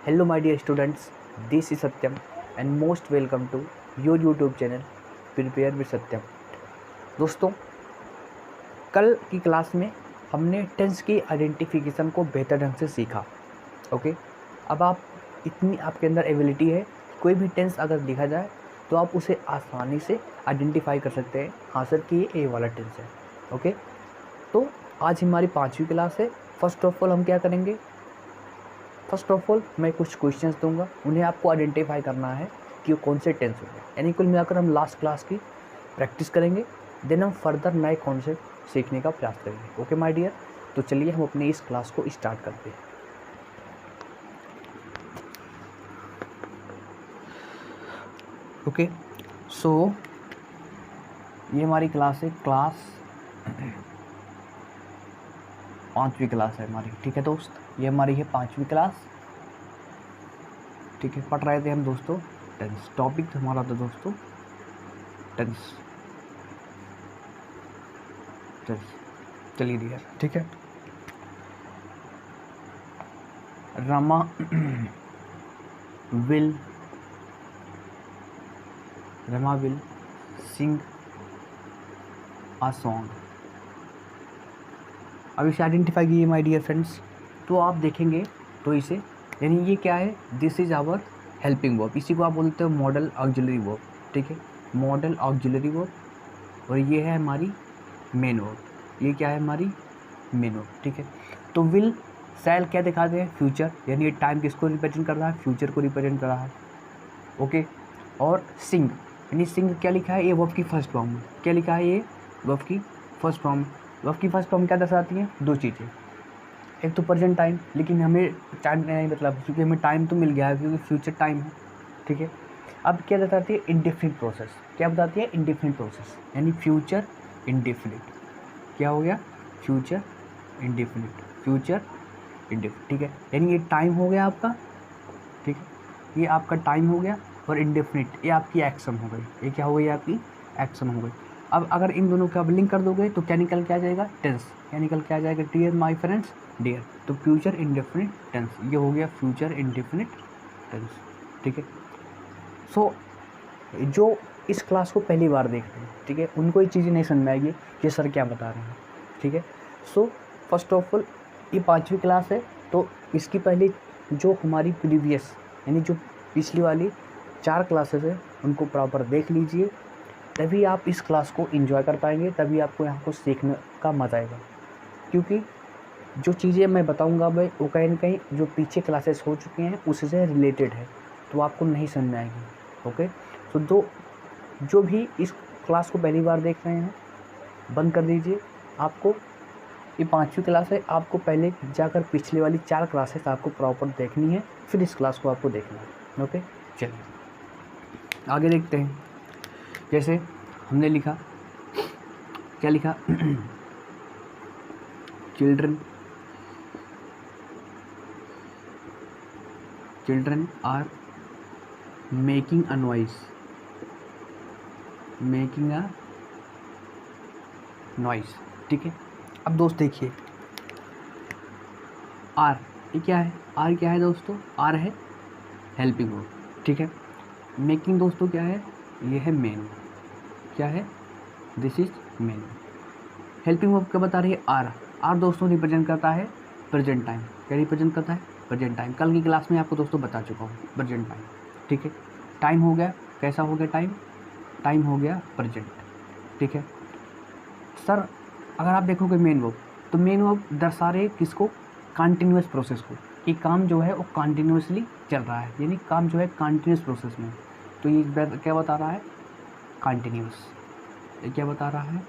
Hello my dear students, this is Satyam and most welcome to your YouTube channel Prepare with Satyam। दोस्तों, कल की class में हमने tense की identification को बेहतर ढंग से सीखा। ओके, अब इतनी आपके अंदर एबिलिटी है, कोई भी टेंस अगर लिखा जाए तो आप उसे आसानी से आइडेंटिफाई कर सकते हैं, हाँ सर कि ये वाला टेंस है। ओके, तो आज हमारी 5वीं क्लास है। फर्स्ट ऑफ ऑल हम क्या करेंगे, फर्स्ट ऑफ ऑल मैं कुछ क्वेश्चंस दूंगा, उन्हें आपको आइडेंटिफाई करना है कि वो कौन से टेंस हो गए। यानी कुल मिलाकर हम लास्ट क्लास की प्रैक्टिस करेंगे, देन हम फर्दर नए कॉन्सेप्ट सीखने का प्रयास करेंगे। ओके माय डियर, तो चलिए हम अपनी इस क्लास को स्टार्ट करते हैं। ओके, सो ये हमारी क्लास है, क्लास 5वीं क्लास है हमारी। ठीक है दोस्त, ये हमारी है 5वीं क्लास। ठीक है, पढ़ रहे थे हम दोस्तों टेंस। टॉपिक हमारा था दोस्तों टेंस। चलिए डियर, ठीक है। Rama will sing a song. अब इसे आइडेंटिफाई कीजिए माय डियर फ्रेंड्स। तो आप देखेंगे तो इसे, यानी ये क्या है, this is our helping verb. इसी को आप बोलते हो मॉडल ऑक्सिलरी वर्ब। ठीक है, मॉडल ऑक्सिलरी वर्ब। और ये है हमारी मेन वर्ब। ये क्या है, हमारी मेन वर्ब। ठीक है, तो विल शैल क्या दिखाते हैं, फ्यूचर, यानी ये टाइम किसको रिप्रेजेंट कर रहा है, फ्यूचर को रिप्रेजेंट कर रहा है। ओके, और सिंग, यानी सिंग क्या लिखा है, ये वर्ब की फर्स्ट फॉर्म में। क्या लिखा है, ये वर्ब की फर्स्ट फॉर्म। वर्ब की फर्स्ट फॉर्म क्या दर्शाती है, दो चीज़ें, एक तो प्रेजेंट टाइम, लेकिन हमें टाइम नहीं मतलब, क्योंकि हमें टाइम तो मिल गया है क्योंकि फ्यूचर टाइम है। ठीक है, अब क्या बताती है, इंडेफिनिट प्रोसेस। क्या बताती है, इंडेफिनिट प्रोसेस, यानी फ्यूचर इंडेफिनिट। क्या हो गया, फ्यूचर इंडेफिनिट, फ्यूचर इंडेफिनिट। ठीक है, यानी ये टाइम हो गया आपका। ठीक है, ये आपका टाइम हो गया, और इंडेफिनिट ये आपकी एक्शन हो गई। ये क्या हो गई, आपकी एक्शन हो गई। अब अगर इन दोनों का लिंक कर दोगे तो क्या निकल के आ जाएगा, टेंस। क्या निकल के आ जाएगा, डियर माय फ्रेंड्स, डियर। तो फ्यूचर इंडेफिनिट टेंस, ये हो गया फ्यूचर इंडेफिनिट टेंस। ठीक है, सो जो इस क्लास को पहली बार देख रहे हैं, ठीक है, उनको ये चीज़ें नहीं समझ में आएगी कि सर क्या बता रहे हैं। ठीक है, सो फर्स्ट ऑफ ऑल ये 5वीं क्लास है, तो इसकी पहले जो हमारी प्रीवियस, यानी जो पिछली वाली 4 क्लासेस है, उनको प्रॉपर देख लीजिए, तभी आप इस क्लास को एंजॉय कर पाएंगे, तभी आपको यहाँ को सीखने का मज़ा आएगा। क्योंकि जो चीज़ें मैं बताऊँगा भाई, वो कहीं ना कहीं जो पीछे क्लासेस हो चुके हैं उससे रिलेटेड है, तो आपको नहीं समझ में आएगी। ओके, तो जो भी इस क्लास को पहली बार देख रहे हैं, बंद कर दीजिए। आपको ये 5वीं क्लास है, आपको पहले जाकर पिछले वाली 4 क्लासेस आपको प्रॉपर देखनी है, फिर इस क्लास को आपको देखना है। ओके, चलिए आगे देखते हैं। जैसे हमने लिखा, क्या लिखा, children are making a noise, ठीक है। अब दोस्त देखिए, आर, ये क्या है, आर क्या है दोस्तों, आर है हेल्पिंग वर्ब। ठीक है, मेकिंग दोस्तों क्या है, ये है मेन। क्या है, this is main. Helping verb क्या बता रही है, आर। आर दोस्तों रिप्रेजेंट करता है प्रेजेंट टाइम। क्या रिप्रेजेंट करता है, प्रेजेंट टाइम। कल की क्लास में आपको दोस्तों बता चुका हूँ, प्रेजेंट टाइम। ठीक है, टाइम हो गया, कैसा हो गया टाइम, टाइम हो गया प्रेजेंट। ठीक है सर, अगर आप देखोगे मेन वर्ब, तो मेन वर्ब दर्शा रहे किसको, कंटिन्यूस प्रोसेस को, कि काम जो है वो कंटिन्यूसली चल रहा है, यानी काम जो है कंटिन्यूस प्रोसेस में। तो ये क्या बता रहा है, कंटिन्यूस। ये क्या बता रहा है,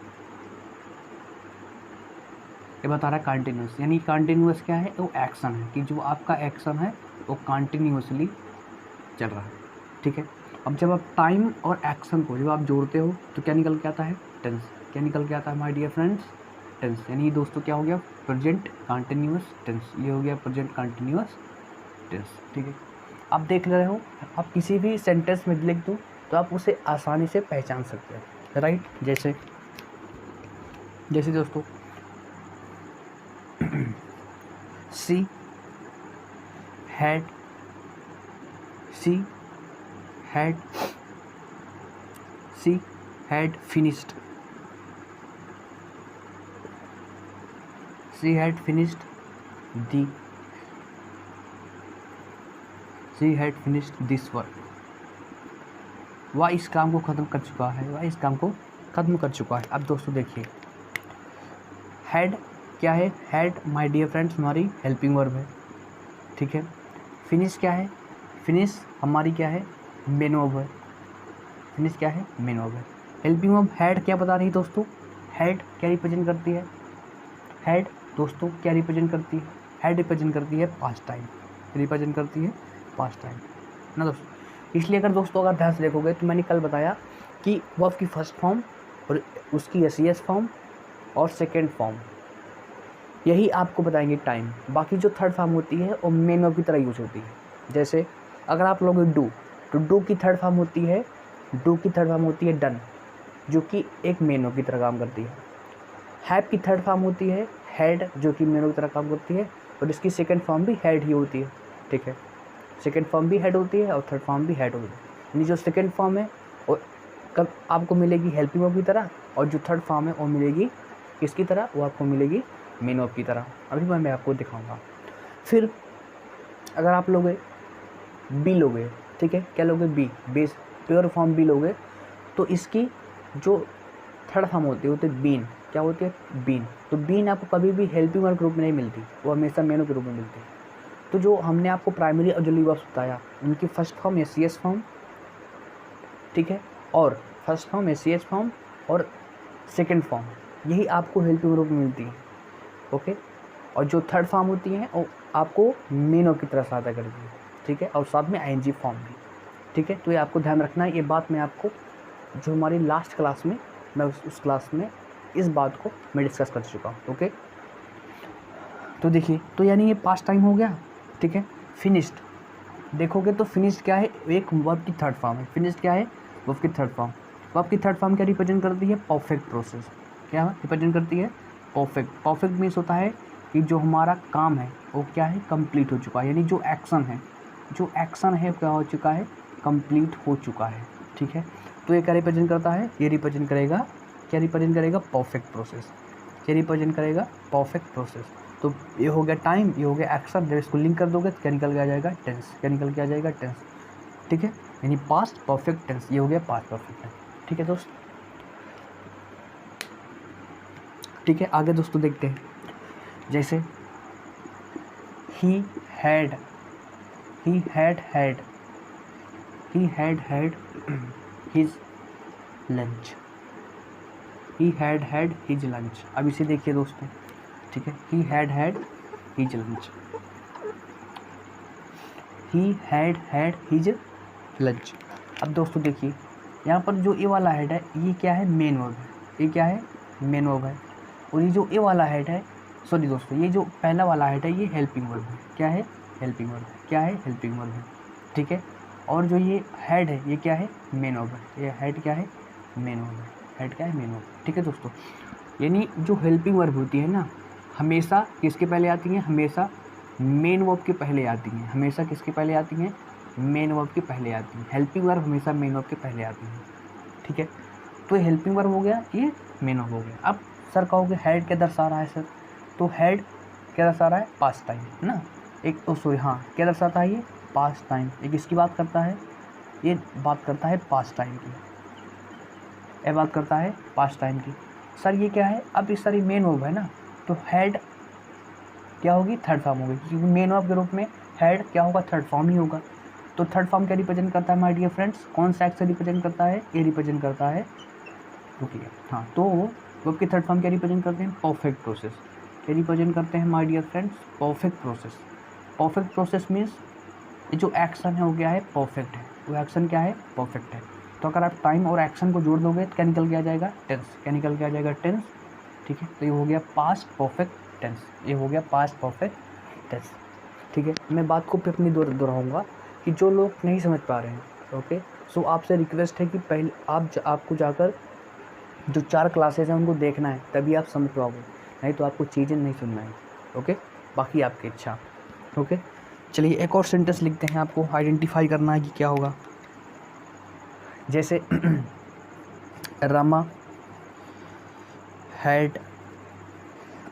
ये बता रहा है कंटिन्यूस, यानी कंटिन्यूस क्या है, वो एक्शन है, कि जो आपका एक्शन है वो कंटिन्यूसली चल रहा है। ठीक है, अब जब आप टाइम और एक्शन को जब आप जोड़ते हो तो क्या निकल के आता है, टेंस। क्या निकल के आता है माय डियर फ्रेंड्स, टेंस। यानी दोस्तों क्या हो गया, प्रेजेंट कंटिन्यूस टेंस। ये हो गया प्रेजेंट कंटिन्यूस टेंस। ठीक है, आप देख रहे हो, आप किसी भी सेंटेंस में लिख दो तो आप उसे आसानी से पहचान सकते हो, राइट। जैसे दोस्तों she had she had finished this work। वह इस काम को ख़त्म कर चुका है। अब दोस्तों देखिए, हैड क्या है? हैड माय डियर फ्रेंड्स हमारी हेल्पिंग वर्ब है, ठीक है। फिनिश क्या है? फिनिश हमारी क्या है? मेन वर्ब है। फिनिश क्या है? मेन वर्ब है। हेल्पिंग वर्ब हैड क्या बता रही है दोस्तों? हैड क्या रिप्रेजेंट करती है? हैड दोस्तों क्या रिप्रेजेंट करती है? हैड रिप्रेजेंट करती है पास्ट टाइम, ना दोस्तों। इसलिए अगर ध्यान से देखोगे तो मैंने कल बताया कि वर्ब की फर्स्ट फॉर्म और उसकी एस फॉर्म और सेकेंड फॉर्म, यही आपको बताएंगे टाइम। बाकी जो थर्ड फॉर्म होती है वो मेन वर्ब की तरह यूज होती है। जैसे अगर आप लोग डू, तो डू की थर्ड फॉर्म होती है डन, जो कि एक मेन वर्ब की तरह काम करती है। हैव की थर्ड फॉर्म होती है हैड, जो कि मेन वर्ब की तरह काम करती है, और इसकी सेकंड फॉर्म भी हैड ही होती है, ठीक है। सेकंड फॉर्म भी हैड होती है और थर्ड फॉर्म भी हैड होती है। यानी जो सेकंड फॉर्म है वो कब आपको मिलेगी? हेल्पिंग वर्ब की तरह, और जो थर्ड फॉर्म है वो मिलेगी किसकी तरह? वो आपको मिलेगी मेन वर्ब की तरह। अभी मैं आपको दिखाऊंगा। फिर अगर आप लोगे बी लोगे, ठीक है, क्या लोगे? B, base pure form B लोगे, तो इसकी जो थर्ड फॉर्म होती है बीन। क्या होती है? बीन। तो बीन आपको कभी भी हेल्पिंग वर्ब के रूप में नहीं मिलती, वो हमेशा मेन वर्ब के रूप में मिलती है। तो जो हमने आपको प्राइमरी ऑक्सिलरी वर्ब्स बताया, उनकी फर्स्ट फॉर्म एस फॉर्म, ठीक है, और फर्स्ट फॉर्म एस फॉर्म और सेकेंड फॉर्म, यही आपको हेल्पिंग वर्ब में मिलती है, ओके। और जो थर्ड फॉर्म होती हैं वो आपको मेन वर्ब की तरह सहायता करती है, ठीक है, और साथ में आईएनजी फॉर्म भी, ठीक है। तो ये आपको ध्यान रखना है। ये बात मैं आपको जो हमारी लास्ट क्लास में, मैं उस क्लास में इस बात को मैं डिस्कस कर चुका हूँ, ओके। तो देखिए, तो यानी ये पास्ट टाइम हो गया, ठीक है। फिनिश्ड देखोगे तो फिनिश्ड क्या है? एक वर्ब की थर्ड फॉर्म है। फिनिश्ड क्या है? वर्ब की थर्ड फॉर्म। वर्ब की थर्ड फॉर्म क्या रिप्रेजेंट करती है? Perfect process. क्या रिप्रेजेंट करती है? परफेक्ट। परफेक्ट मीन्स होता है कि जो हमारा काम है वो क्या है? कंप्लीट हो चुका है। यानी जो एक्शन है क्या हो चुका है? कंप्लीट हो चुका है, ठीक है। तो ये क्या रिप्रेजेंट करता है? ये रिप्रेजेंट करेगा, क्या रिप्रेजेंट करेगा? Perfect process. क्या रिप्रेजेंट करेगा? Perfect process. तो ये हो गया टाइम, ये हो गया एक्शन। जब इसको लिंक कर दोगे तो क्या निकल के आ जाएगा? टेंस। क्या निकल के आ जाएगा? टेंस, ठीक है। यानी पास्ट परफेक्ट टेंस, ये हो गया पास्ट परफेक्ट टेंस, ठीक है दोस्त। ठीक है, आगे दोस्तों देखते हैं। जैसे he had his lunch. He had his lunch. अब इसे देखिए दोस्तों, ठीक है। He had his lunch. He had his lunch. अब दोस्तों देखिए, यहाँ पर जो ए वाला हेड है ये क्या है? मेन वर्ब है। ये क्या है? मेन वर्ब है। और ये जो ए वाला हेड है, सॉरी दोस्तों, ये जो पहला वाला हेड है ये हेल्पिंग वर्ब है। क्या है? हेल्पिंग वर्ब है। क्या है? हेल्पिंग वर्ब है, ठीक है। और जो ये हेड है ये क्या है? मेन वर्ब है। ये हेड क्या है? मेन वर्ब है। हेड क्या है? मेन वर्ब, ठीक है दोस्तों। यानी जो हेल्पिंग वर्ब होती है ना, हमेशा किसके पहले आती हैं? हमेशा मेन वर्ब के पहले आती हैं। हमेशा किसके पहले आती हैं? मेन वर्ब के पहले आती हैं। हेल्पिंग वर्ब हमेशा मेन वर्ब के पहले आती हैं, ठीक है। तो हेल्पिंग वर्ब हो गया, ये मेन वर्ब हो गया। अब सर कहोगे हेड क्या दर्शा रहा है सर? तो हेड क्या दर्शा रहा है? पास्ट टाइम, है ना। एक सॉरी हाँ, क्या दर्शाता है ये? Past time. एक इसकी बात करता है, ये बात करता है पास्ट टाइम की, ये बात करता है पास्ट टाइम की। सर ये क्या है? अब इस सारी मेन वर्ब है ना, तो हेड क्या होगी? थर्ड फॉर्म होगी, क्योंकि मेन वर्ब के रूप में हेड क्या होगा? थर्ड फॉर्म ही होगा। तो थर्ड फॉर्म क्या रिप्रेजेंट करता है माय डियर फ्रेंड्स? कौन सा एक्शन रिप्रेजेंट करता है? ये रिप्रेजेंट करता है, रुकिए, हाँ, तो वर्ब की थर्ड फॉर्म क्या रिप्रेजेंट करते हैं? Perfect process. क्या रिप्रेजेंट करते हैं my dear friends? Perfect process. Perfect process means जो एक्शन है वो क्या है? परफेक्ट है। वो एक्शन क्या है? परफेक्ट है। तो अगर आप टाइम और एक्शन को जोड़ दोगे तो क्या निकल के आ जाएगा? टेंस। क्या निकल के आ जाएगा? टेंस, ठीक है। तो ये हो गया पास्ट परफेक्ट टेंस। ये हो गया पास्ट परफेक्ट टेंस, ठीक है। मैं बात को फिर अपनी दोहराऊंगा कि जो लोग नहीं समझ पा रहे हैं, ओके, सो आपसे रिक्वेस्ट है कि पहले आपको जाकर जो 4 क्लासेज हैं उनको देखना है, तभी आप समझ पाओगे, नहीं तो आपको चीज़ें नहीं सुनना है, ओके। बाकी आपकी इच्छा, ओके। चलिए एक और सेंटेंस लिखते हैं, आपको आइडेंटिफाई करना है कि क्या होगा। जैसे Rama had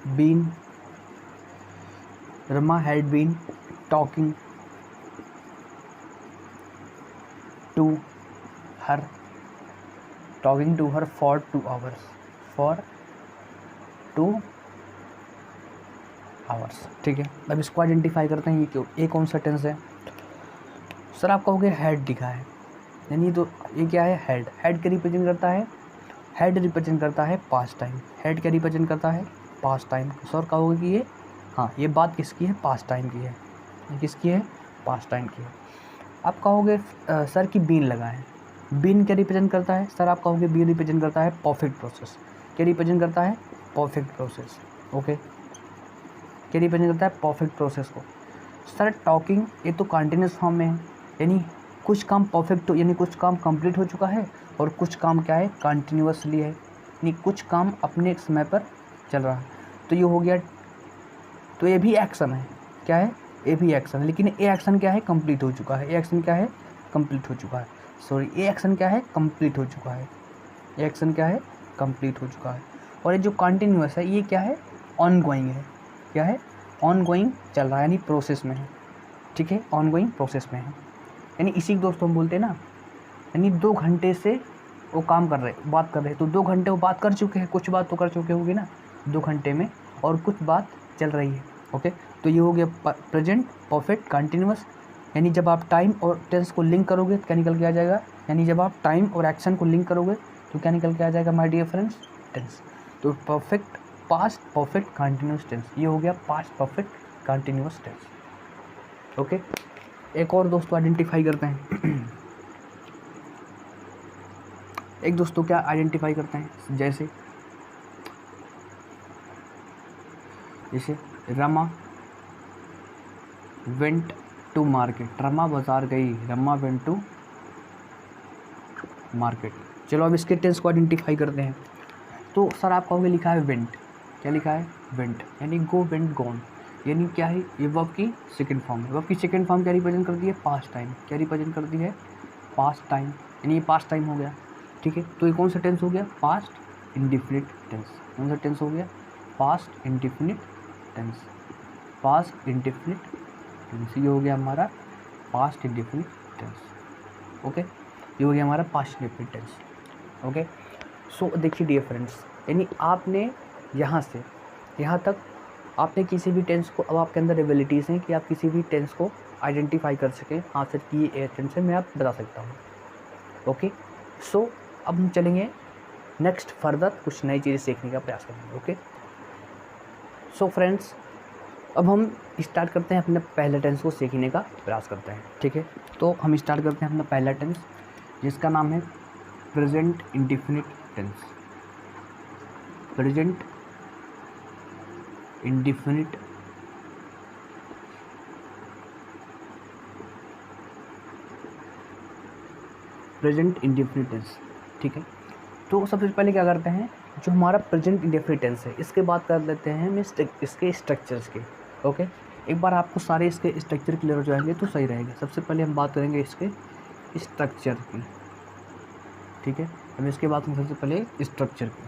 been talking to her for 2 hours. ठीक है, अब इसको आइडेंटिफाई करते हैं ये क्यों, ये कौन सा टेंस है। सर आप कहोगे हैड दिखा है, यानी तो ये क्या है, हेड क्या रिप्रेजेंट करता है, हेड रिप्रेजेंट करता है पास्ट टाइम। हेड क्या रिप्रेजेंट करता है, पास्ट टाइम। सर कहोगे कि ये हाँ ये बात किसकी है, पास्ट टाइम की है। किसकी है, पास्ट टाइम की है। आप कहोगे सर की बीन लगा है, बीन क्या रिप्रेजेंट करता है, सर आप कहोगे बीन रिप्रेजेंट करता है परफेक्ट प्रोसेस। क्या रिप्रेजेंट करता है, परफेक्ट प्रोसेस। ओके, क्या रिप्रेजेंट करता है, परफेक्ट प्रोसेस को। सर टॉकिंग ये तो कंटिन्यूस फॉर्म में है, यानी कुछ काम परफेक्ट हो, यानी कुछ काम कंप्लीट हो चुका है और कुछ काम क्या है, कंटिन्यूसली है, यानी कुछ काम अपने समय पर चल रहा है। तो ये हो गया, तो ये भी एक्शन है, क्या है, ये भी एक्शन है, लेकिन ये एक्शन क्या है, कंप्लीट हो चुका है। ये एक्शन क्या है, कंप्लीट हो चुका है। सॉरी, ये एक्शन क्या है, कंप्लीट हो चुका है। ये एक्शन क्या है, कंप्लीट हो चुका है। और ये जो कंटिन्यूस है ये क्या है, ऑन गोइंग है। क्या है, ऑन गोइंग चल रहा है, यानी प्रोसेस में है। ठीक है, ऑन गोइंग प्रोसेस में है, यानी इसी को दोस्तों हम बोलते हैं ना, यानी 2 घंटे से वो काम कर रहे, बात कर रहे, तो 2 घंटे वो बात कर चुके हैं, कुछ बात तो कर चुके होंगे ना 2 घंटे में, और कुछ बात चल रही है। ओके, तो ये हो गया प्रेजेंट परफेक्ट कंटिन्यूस, यानी जब आप टाइम और टेंस को लिंक करोगे तो क्या निकल के आ जाएगा, यानी जब आप टाइम और एक्शन को लिंक करोगे तो क्या निकल के आ जाएगा माय डियर फ्रेंड्स, टेंस। तो perfect past perfect continuous tense, ये हो गया past perfect continuous tense. Okay, एक और दोस्तों आइडेंटिफाई करते हैं एक दोस्तों क्या आइडेंटिफाई करते हैं, जैसे Rama went to market, Rama बाजार गई, रमा वेंट टू मार्केट। चलो अब इसके टेंस को आइडेंटिफाई करते हैं। तो सर आप कहोगे लिखा है वेंट, क्या लिखा है, वेंट, यानी गो वेंट गॉन, यानी क्या है, ये वर्ब की सेकंड फॉर्म है। वर्ब की सेकंड फॉर्म क्या रिप्रेजेंट करती है, पास्ट टाइम। क्या रिप्रेजेंट करती है, पास्ट टाइम, यानी ये पास्ट टाइम हो गया। ठीक है, तो ये कौन सा टेंस हो गया, पास्ट इंडिफिनिट टेंस। कौन सा टेंस हो गया, past indefinite tense. Past indefinite tense, ये हो गया हमारा पास्ट इंडिफिनिट टेंस। ओके, ये हो गया हमारा पास्ट इंडिफिनिट टेंस। ओके, सो देखिए डियर फ्रेंड्स, यानी आपने यहाँ से यहाँ तक आपने किसी भी टेंस को, अब आपके अंदर एबिलिटीज़ हैं कि आप किसी भी टेंस को आइडेंटिफाई कर सकें, हाँ सर कि ये टेंस है, मैं आप बता सकता हूँ। ओके, सो अब हम चलेंगे नेक्स्ट फर्दर, कुछ नई चीज़ें सीखने का प्रयास करेंगे। ओके, सो फ्रेंड्स अब हम स्टार्ट करते हैं अपने पहले टेंस को सीखने का प्रयास करते हैं। ठीक है, तो हम स्टार्ट करते हैं अपना पहला टेंस, जिसका नाम है present indefinite tense. Present indefinite present indefinite tense. ठीक है, तो सबसे पहले क्या करते हैं, जो हमारा प्रेजेंट इंडिफिनिट टेंस है इसके बात कर लेते हैं हम इसके स्ट्रक्चर्स के। ओके, एक बार आपको सारे इसके स्ट्रक्चर क्लियर हो जाएंगे तो सही रहेगा। सबसे पहले हम बात करेंगे इसके स्ट्रक्चर की। ठीक है, हम इसके बाद हम सबसे पहले स्ट्रक्चर की,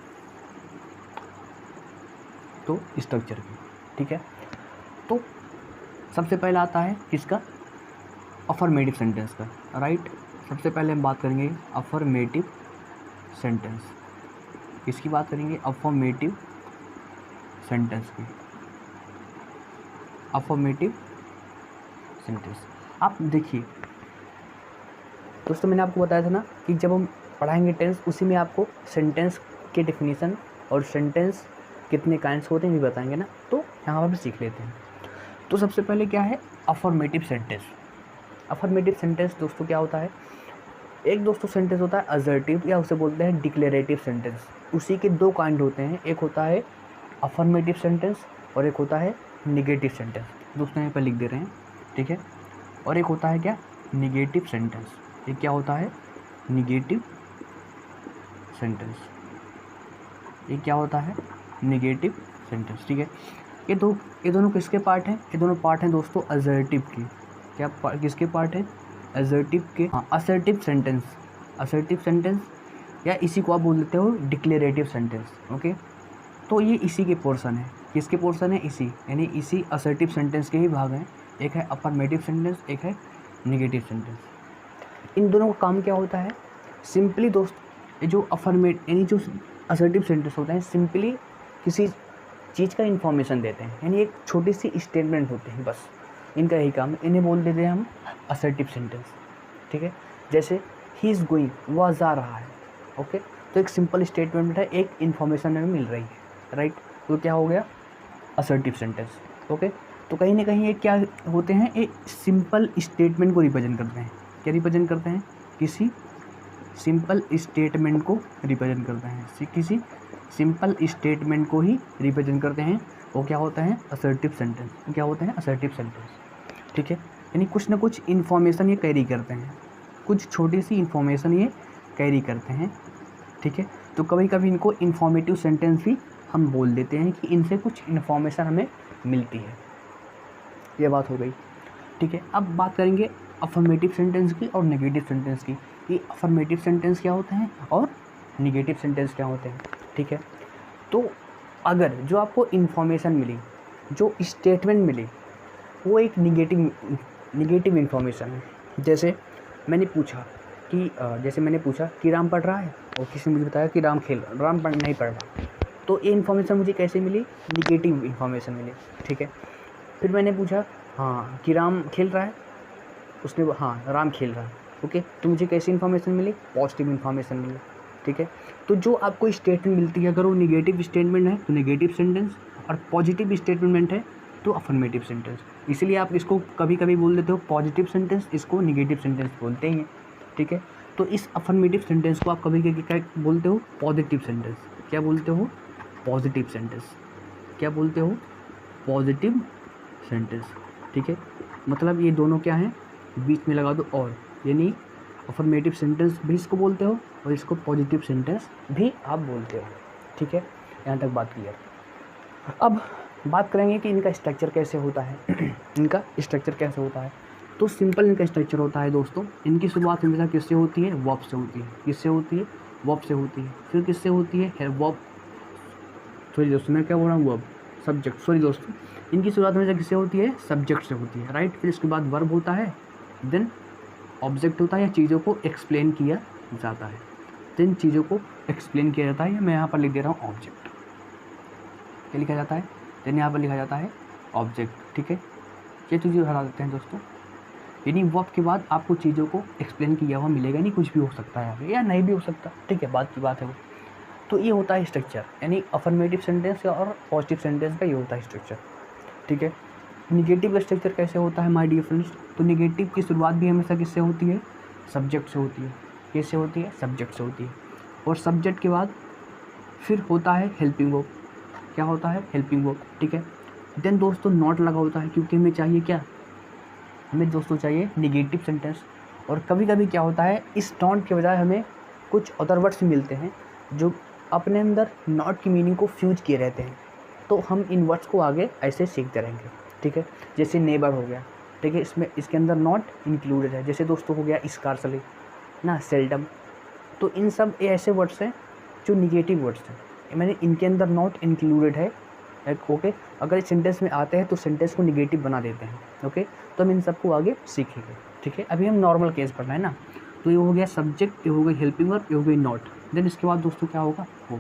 तो स्ट्रक्चर की। ठीक है, तो सबसे पहला आता है किसका, अफर्मेटिव सेंटेंस का, राइट। सबसे पहले हम बात करेंगे अफर्मेटिव सेंटेंस। किसकी बात करेंगे, अफर्मेटिव सेंटेंस की। अफर्मेटिव सेंटेंस, आप देखिए दोस्तों, मैंने आपको बताया था ना कि जब हम पढ़ाएंगे टेंस, उसी में आपको सेंटेंस के डेफिनेशन और सेंटेंस कितने काइंड्स होते हैं भी बताएंगे ना, तो यहाँ पर भी सीख लेते हैं। तो सबसे पहले क्या है, अफर्मेटिव सेंटेंस। अफर्मेटिव सेंटेंस दोस्तों क्या होता है, एक दोस्तों सेंटेंस होता है असर्टिव, या उसे बोलते हैं डिक्लेरेटिव सेंटेंस। उसी के 2 काइंड होते हैं, एक होता है अफर्मेटिव सेंटेंस और एक होता है निगेटिव सेंटेंस। दोस्तों यहाँ पर लिख दे रहे हैं, ठीक है। और एक होता है क्या, निगेटिव सेंटेंस। ये क्या होता है, निगेटिव सेंटेंस। ये क्या होता है, निगेटिव सेंटेंस। ठीक है, ये दोनों किसके पार्ट हैं, ये दोनों पार्ट हैं दोस्तों असर्टिव की। किसके पार्ट है? असर्टिव के। हाँ, असर्टिव सेंटेंस या इसी को आप बोल देते हो डिक्लेरेटिव सेंटेंस। ओके, तो ये इसी के पोर्शन है। किसके पोर्शन है? इसी, यानी इसी असर्टिव सेंटेंस के ही भाग हैं। एक है अफर्मेटिव सेंटेंस, एक है निगेटिव सेंटेंस। इन दोनों का काम क्या होता है? सिंपली दोस्त, ये जो यानी जो असर्टिव सेंटेंस होते हैं सिंपली किसी चीज़ का इन्फॉर्मेशन देते हैं, यानी एक छोटी सी स्टेटमेंट होते हैं, बस इनका यही काम है। इन्हें बोल देते हैं हम असर्टिव सेंटेंस। ठीक है, जैसे ही इज़ गोइंग, वह जा रहा है। ओके, तो एक सिंपल स्टेटमेंट है, एक इन्फॉर्मेशन हमें मिल रही है, राइट? तो क्या हो गया? Assertive sentence. ओके, तो कहीं ना कहीं ये क्या होते हैं? एक सिंपल स्टेटमेंट को रिप्रेजेंट करते हैं। क्या रिप्रेजेंट करते हैं? किसी सिंपल स्टेटमेंट को रिप्रेजेंट करते हैं, किसी सिंपल स्टेटमेंट को ही रिप्रेजेंट करते हैं। वो क्या होता है? Assertive sentence. क्या होते हैं? Assertive sentence. ठीक है, यानी कुछ ना कुछ इन्फॉर्मेशन ये कैरी करते हैं, कुछ छोटी सी इन्फॉर्मेशन ये कैरी करते हैं। ठीक है, तो कभी कभी इनको इन्फॉर्मेटिव सेंटेंस भी हम बोल देते हैं कि इनसे कुछ इन्फॉर्मेशन हमें मिलती है। ये बात हो गई। ठीक है, अब बात करेंगे अफर्मेटिव सेंटेंस की और नेगेटिव सेंटेंस की, कि अफर्मेटिव सेंटेंस क्या होते हैं और नेगेटिव सेंटेंस क्या होते हैं। ठीक है, तो अगर जो आपको इन्फॉर्मेशन मिली, जो स्टेटमेंट मिली, वो एक निगेटिव इन्फॉर्मेशन है। जैसे मैंने पूछा कि राम पढ़ रहा है, और किसी ने मुझे बताया कि राम नहीं पढ़ रहा, तो ये इन्फॉर्मेशन मुझे कैसे मिली? निगेटिव इन्फॉर्मेशन मिली। ठीक है, फिर मैंने पूछा हाँ कि राम खेल रहा है, उसने हाँ राम खेल रहा है। ओके, तो मुझे कैसी इन्फॉर्मेशन मिली? पॉजिटिव इन्फॉर्मेशन मिली। ठीक है, तो जो आपको स्टेटमेंट मिलती है, अगर वो निगेटिव स्टेटमेंट है तो नेगेटिव सेंटेंस, और पॉजिटिव स्टेटमेंट है तो अफर्मेटिव सेंटेंस। इसलिए आप इसको कभी कभी बोल देते हो पॉजिटिव सेंटेंस, इसको निगेटिव सेंटेंस बोलते हैं। ठीक है, तो इस अफर्मेटिव सेंटेंस को आप कभी कभी क्या बोलते हो? Positive sentence. क्या बोलते हो? Positive sentence. क्या बोलते हो? Positive sentence. ठीक है, मतलब ये दोनों क्या हैं? बीच में लगा दो और, यानी अफर्मेटिव सेंटेंस भी इसको बोलते हो और इसको पॉजिटिव सेंटेंस भी आप बोलते हो। ठीक है, यहाँ तक बात क्लियर। अब बात करेंगे कि इनका स्ट्रक्चर कैसे होता है। इनका स्ट्रक्चर कैसे होता है? तो सिंपल इनका स्ट्रक्चर होता है दोस्तों। इनकी शुरुआत हमेशा किससे होती है? वर्ब से होती है। किससे होती है? वर्ब से होती है। फिर किससे होती है? वर्ब, सॉरी दोस्तों मैं क्या बोल रहा हूँ? वर्ब, सब्जेक्ट, सॉरी दोस्तों। इनकी शुरुआत हमेशा किससे होती है? सब्जेक्ट से होती है, राइट। फिर इसके बाद वर्ब होता है, देन ऑब्जेक्ट होता है, या चीज़ों को एक्सप्लेन किया जाता है। देन चीज़ों को एक्सप्लेन किया जाता है, या मैं यहाँ पर लिख दे रहा हूँ ऑब्जेक्ट। क्या लिखा जाता है? देन यहाँ पर लिखा जाता है ऑब्जेक्ट। ठीक है, ये चीज़ें हटा देते हैं दोस्तों। यानी वर्ब के बाद आपको चीज़ों को एक्सप्लेन किया हुआ मिलेगा, नहीं कुछ भी हो सकता है आगे या नहीं भी हो सकता। ठीक है, बात की बात है वो। तो ये होता है स्ट्रक्चर, यानी अफर्मेटिव सेंटेंस और पॉजिटिव सेंटेंस का ये होता है स्ट्रक्चर। ठीक है, निगेटिव स्ट्रक्चर कैसे होता है माय डियर फ्रेंड्स? तो निगेटिव की शुरुआत भी हमेशा किससे होती है? सब्जेक्ट से होती है। किससे होती है? सब्जेक्ट से होती है। और सब्जेक्ट के बाद फिर होता है हेल्पिंग वर्ब। क्या होता है? Helping verb. ठीक है, देन दोस्तों नॉट लगा होता है, क्योंकि हमें चाहिए क्या? हमें दोस्तों चाहिए निगेटिव सेंटेंस। और कभी कभी क्या होता है, इस नॉट के बजाय हमें कुछ अदर वर्ड्स मिलते हैं जो अपने अंदर नॉट की मीनिंग को फ्यूज किए रहते हैं, तो हम इन वर्ड्स को आगे ऐसे सीखते रहेंगे। ठीक है, जैसे नेबर हो गया। ठीक है, इसके अंदर नॉट इंक्लूडेड है। जैसे दोस्तों हो गया स्कार्सली ना, सेल्डम। तो इन सब ऐसे वर्ड्स हैं जो निगेटिव वर्ड्स हैं, मैंने इनके अंदर नॉट इंक्लूडेड है। ओके, अगर इस सेंटेंस में आते हैं तो सेंटेंस को निगेटिव बना देते हैं। ओके, तो हम इन सबको आगे सीखेंगे। ठीक है, अभी हम नॉर्मल केस पढ़ना है ना। तो ये हो गया सब्जेक्ट, ये हो गई हेल्पिंग वर्ब, ये हो गई नॉट। देन इसके बाद दोस्तों क्या होगा? वो।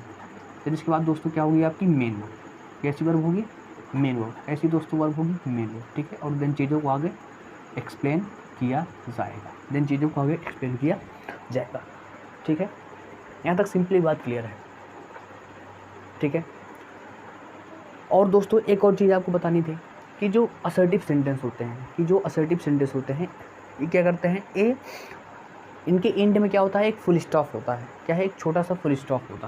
देन इसके बाद दोस्तों क्या होगी? आपकी मेन वर्ब। कैसी वर्ब होगी? Main verb. ऐसी दोस्तों वर्ब होगी मेन वर्ब। ठीक है, और देन चीज़ों को आगे एक्सप्लेन किया जाएगा। ठीक है, यहाँ तक सिंपली बात क्लियर है। ठीक है, और दोस्तों एक और चीज़ आपको बतानी थी कि जो असर्टिव सेंटेंस होते हैं, ये क्या करते हैं? इनके एंड में क्या होता है? एक फुल स्टॉप होता है। क्या है? एक छोटा सा फुल स्टॉप होता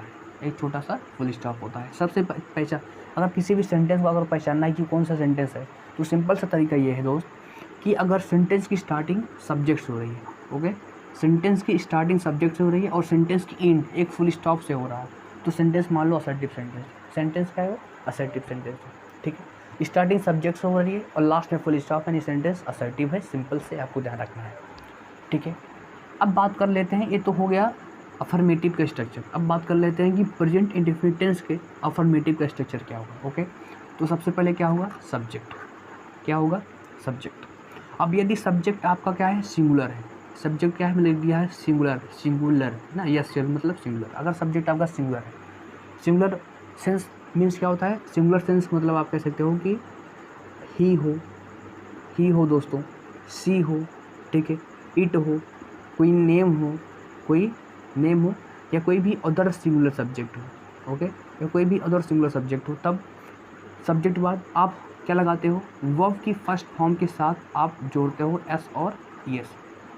है। सबसे पहचान, अगर किसी भी सेंटेंस को अगर पहचानना है कि कौन सा सेंटेंस है, तो सिंपल सा तरीका ये है दोस्त कि अगर सेंटेंस की स्टार्टिंग सब्जेक्ट से हो रही है, ओके, सेंटेंस की स्टार्टिंग सब्जेक्ट से हो रही है और सेंटेंस की एंड एक फुल स्टॉप से हो रहा है, तो सेंटेंस मान लो असर्टिव सेंटेंस। सेंटेंस क्या है? वो असर्टिव सेंटेंस है। ठीक है, स्टार्टिंग सब्जेक्ट से हो रही है और लास्ट में फुल स्टॉप यानी सेंटेंस असर्टिव है, सिंपल से आपको ध्यान रखना है, ठीक है। अब बात कर लेते हैं, ये तो हो गया अफर्मेटिव का स्ट्रक्चर। अब बात कर लेते हैं कि प्रेजेंट इंडेफिनिट टेंस के अफर्मेटिव का स्ट्रक्चर क्या होगा। ओके, तो सबसे पहले क्या होगा, सब्जेक्ट। क्या होगा, सब्जेक्ट। अब यदि सब्जेक्ट आपका क्या है, सिंगुलर है, सब्जेक्ट क्या है मैंने लिख दिया है, सिंगुलर, सिंगुलर ना, यस मतलब सिंगुलर। अगर सब्जेक्ट आपका सिंगुलर है, सिंगुलर सेंस मीन्स क्या होता है, सिंगुलर सेंस मतलब आप कह सकते हो कि ही हो दोस्तों, सी हो, ठीक है, इट हो, कोई नेम हो या कोई भी अदर सिंगुलर सब्जेक्ट हो। ओके, या कोई भी अदर सिंगुलर सब्जेक्ट हो, तब सब्जेक्ट बाद आप क्या लगाते हो, वर्ब की फर्स्ट फॉर्म के साथ आप जोड़ते हो एस और ई एस।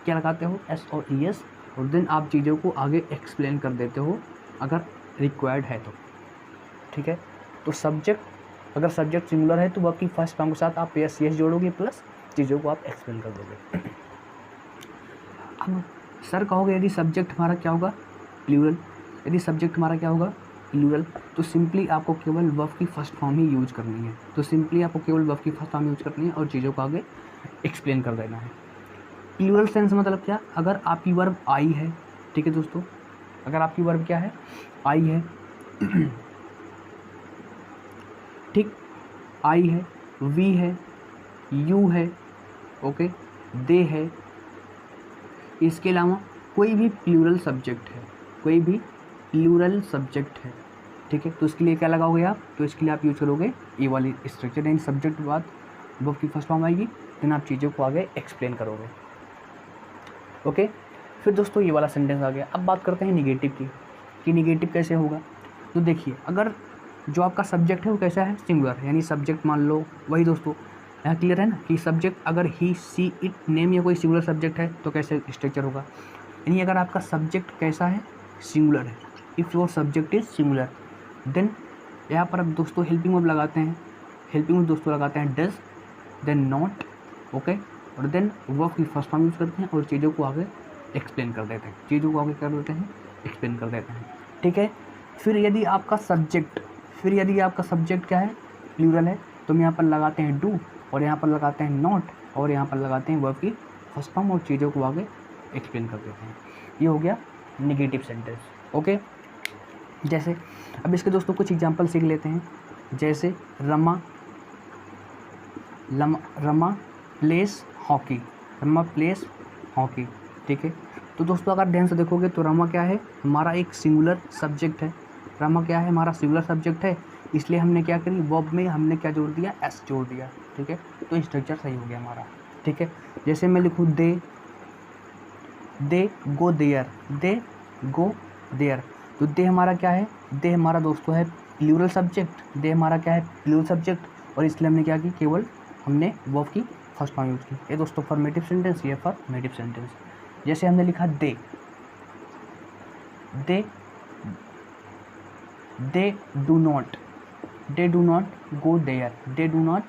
क्या लगाते हो, एस और ई एस, और देन आप चीज़ों को आगे एक्सप्लेन कर देते हो अगर रिक्वायर्ड है तो, ठीक है। तो सब्जेक्ट, अगर सब्जेक्ट सिंगुलर है तो वर्ब की फर्स्ट फॉर्म के साथ आप एस ई एस जोड़ोगे प्लस चीज़ों को आप एक्सप्लेन कर दोगे। अब सर कहोगे यदि सब्जेक्ट हमारा क्या होगा, प्लूरल, यदि सब्जेक्ट हमारा क्या होगा, प्लूरल, तो सिंपली आपको केवल वर्ब की फर्स्ट फॉर्म ही यूज करनी है। तो सिंपली आपको केवल वर्ब की फर्स्ट फॉर्म यूज करनी है और चीज़ों को आगे एक्सप्लेन कर देना है। प्लूरल सेंस मतलब क्या, अगर आपकी वर्ब आई है, ठीक है दोस्तों, अगर आपकी वर्ब क्या है, आई है, ठीक, आई है, वी है, यू है, ओके, दे है, इसके अलावा कोई भी प्लूरल सब्जेक्ट है, कोई भी प्लूरल सब्जेक्ट है, ठीक है, तो इसके लिए क्या लगाओगे आप, तो इसके लिए आप यूज करोगे ये वाली स्ट्रक्चर, यानी सब्जेक्ट के बाद वर्ब की फर्स्ट फॉर्म आएगी, देन आप चीज़ों को आगे एक्सप्लेन करोगे। ओके, फिर दोस्तों ये वाला सेंटेंस आ गया। अब बात करते हैं निगेटिव की, कि निगेटिव कैसे होगा। तो देखिए, अगर जो आपका सब्जेक्ट है वो कैसा है, सिंगुलर, यानी सब्जेक्ट मान लो वही दोस्तों, यहाँ क्लियर है ना कि सब्जेक्ट अगर ही, सी, इट, नेम या कोई सिंगुलर सब्जेक्ट है तो कैसे स्ट्रक्चर होगा, यानी अगर आपका सब्जेक्ट कैसा है, सिंगुलर है, if your subject is singular, then यहाँ पर अब दोस्तों हेल्पिंग वर्ब लगाते हैं, हेल्पिंग वर्ब दोस्तों लगाते हैं डज, देन नॉट, ओके, और देन वर्ब की फर्स्ट फॉर्म यूज़ करते हैं और चीज़ों को आगे एक्सप्लेन कर देते हैं, चीज़ों को आगे कर देते हैं, एक्सप्लेन कर देते हैं, ठीक है। फिर यदि आपका सब्जेक्ट क्या है, प्लूरल है, तो हम यहाँ पर लगाते हैं डू, और यहाँ पर लगाते हैं नॉट, और यहाँ पर लगाते हैं वर्ब की फर्स्ट फॉर्म और चीज़ों को आगे एक्सप्लेन कर देते हैं। ये हो गया निगेटिव सेंटेंस। ओके, जैसे अब इसके दोस्तों कुछ एग्जांपल सीख लेते हैं, जैसे Rama place hockey, Rama place hockey, ठीक है। तो दोस्तों अगर ध्यान से देखोगे तो रमा क्या है, हमारा एक सिंगुलर सब्जेक्ट है, रमा क्या है, हमारा सिंगुलर सब्जेक्ट है, इसलिए हमने क्या करी, वर्ब में हमने क्या जोड़ दिया, एस जोड़ दिया, ठीक है। तो स्ट्रक्चर सही हो गया हमारा, ठीक है। जैसे मैं लिखूँ दे गो देयर, दे गो देयर, तो दे हमारा क्या है, दे हमारा दोस्तों है प्लूरल सब्जेक्ट, दे हमारा क्या है, प्लूरल सब्जेक्ट, और इसलिए हमने क्या की, केवल हमने वर्ब की फर्स्ट फॉर्म यूज़ की। ये दोस्तों फॉर्मेटिव सेंटेंस, ये फॉर्मेटिव सेंटेंस। जैसे हमने लिखा they do not go there, they do not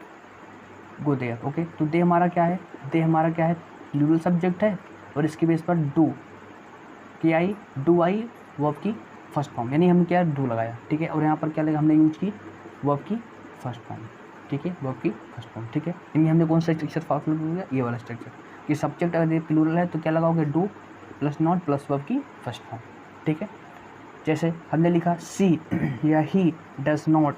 go there, okay. तो दे हमारा क्या है, प्लूरल सब्जेक्ट है, और इसके बेस पर डू आई वर्ब की फर्स्ट फॉर्म, यानी हम क्या डू लगाया, ठीक है। और यहाँ पर क्या लगा, हमने यूज की वर्ब की फर्स्ट फॉर्म, ठीक है, वर्ब की फर्स्ट फॉर्म, ठीक है। यानी हमने कौन सा स्ट्रक्चर फॉलो किया, ये वाला स्ट्रक्चर, कि सब्जेक्ट अगर ये प्लूरल है तो क्या लगाओगे, do plus not plus verb की फर्स्ट फॉर्म, ठीक है। जैसे हमने लिखा सी या ही डज नॉट